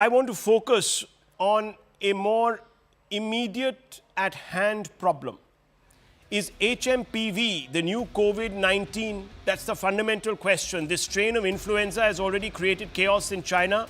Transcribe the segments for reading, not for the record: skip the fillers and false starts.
I want to focus on a more immediate at hand problem. Is HMPV the new COVID-19? That's the fundamental question. This strain of influenza has already created chaos in China,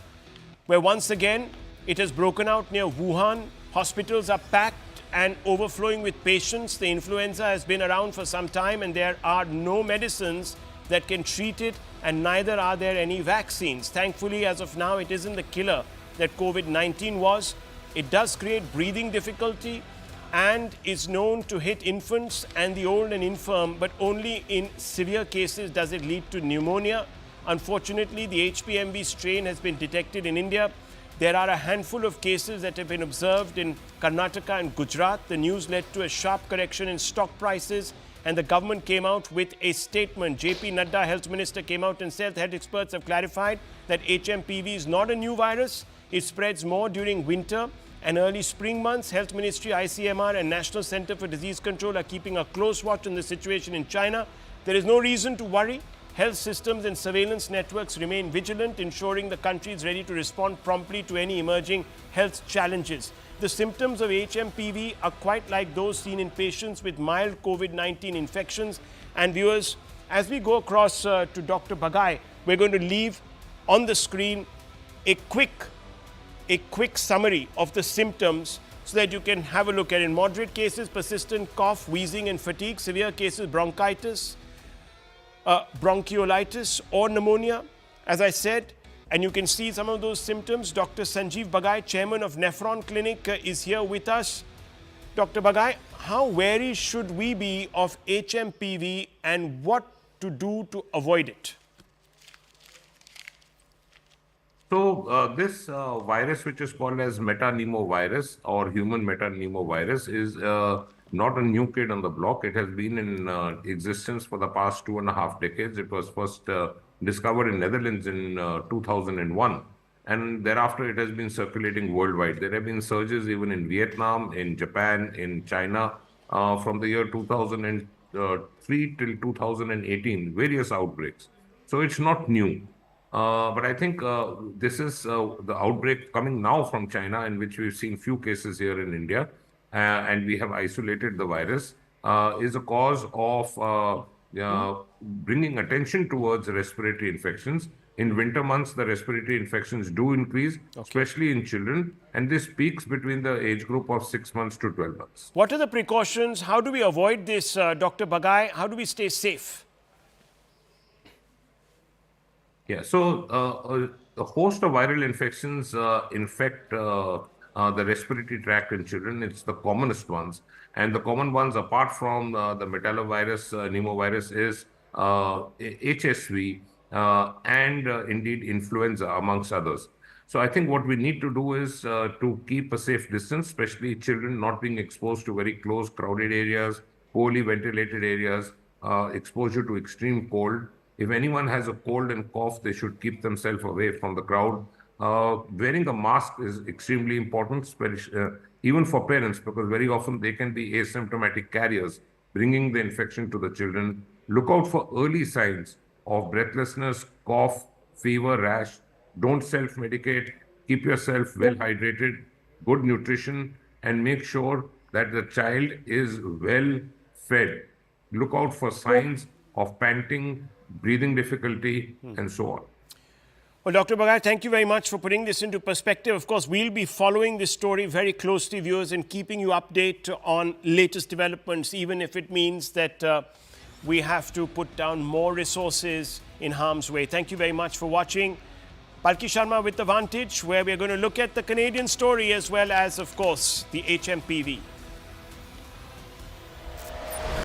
where once again it has broken out near Wuhan. Hospitals are packed and overflowing with patients. The influenza has been around for some time and there are no medicines that can treat it, and neither are there any vaccines. Thankfully, as of now, it isn't the killer that COVID-19 was. It does create breathing difficulty and is known to hit infants and the old and infirm, but only in severe cases does it lead to pneumonia. Unfortunately, the HPMV strain has been detected in India. There are a handful of cases that have been observed in Karnataka and Gujarat. The news led to a sharp correction in stock prices, and the government came out with a statement. JP Nadda, Health Minister, came out and said health experts have clarified that HMPV is not a new virus. It spreads more during winter and early spring months. Health Ministry, ICMR and National Center for Disease Control are keeping a close watch on the situation in China. There is no reason to worry. Health systems and surveillance networks remain vigilant, ensuring the country is ready to respond promptly to any emerging health challenges. The symptoms of HMPV are quite like those seen in patients with mild COVID-19 infections. And viewers, as we go across to Dr. Bagai, we're going to leave on the screen a quick summary of the symptoms so that you can have a look at it. In moderate cases, persistent cough, wheezing and fatigue. Severe cases, bronchitis, bronchiolitis or pneumonia, as I said. And you can see some of those symptoms. Dr. Sanjeev Bagai, chairman of Nephron Clinic, is here with us. Dr. Bagai, how wary should we be of HMPV and what to do to avoid it? So this virus, which is called as metapneumovirus or human metapneumovirus, is not a new kid on the block. It has been in existence for the past 2.5 decades. It was first discovered in Netherlands in 2001. And thereafter, it has been circulating worldwide. There have been surges even in Vietnam, in Japan, in China, from the year 2003 till 2018, various outbreaks. So it's not new. But I think this is the outbreak coming now from China, in which we've seen few cases here in India, and we have isolated the virus, is a cause of bringing attention towards respiratory infections. In winter months, the respiratory infections do increase, especially in children, and this peaks between the age group of 6 months to 12 months. What are the precautions? How do we avoid this, Dr. Bagai? How do we stay safe? Yeah, so a host of viral infections infect the respiratory tract in children. It's the commonest ones. And the common ones, apart from the metallovirus, pneumovirus, is HSV and indeed influenza, amongst others. So I think what we need to do is to keep a safe distance, especially children not being exposed to very close, crowded areas, poorly ventilated areas, exposure to extreme cold. If anyone has a cold and cough, they should keep themselves away from the crowd. Wearing a mask is extremely important, even for parents, because very often they can be asymptomatic carriers, bringing the infection to the children. Look out for early signs of breathlessness, cough, fever, rash. Don't self-medicate. Keep yourself well hydrated, good nutrition, and make sure that the child is well fed. Look out for signs of panting, breathing difficulty, and so on. Well, Dr. Bagai, thank you very much for putting this into perspective. Of course, we'll be following this story very closely, viewers, and keeping you updated on latest developments, even if it means that we have to put down more resources in harm's way. Thank you very much for watching. Palki Sharma with The Vantage, where we're going to look at the Canadian story as well as, of course, the HMPV.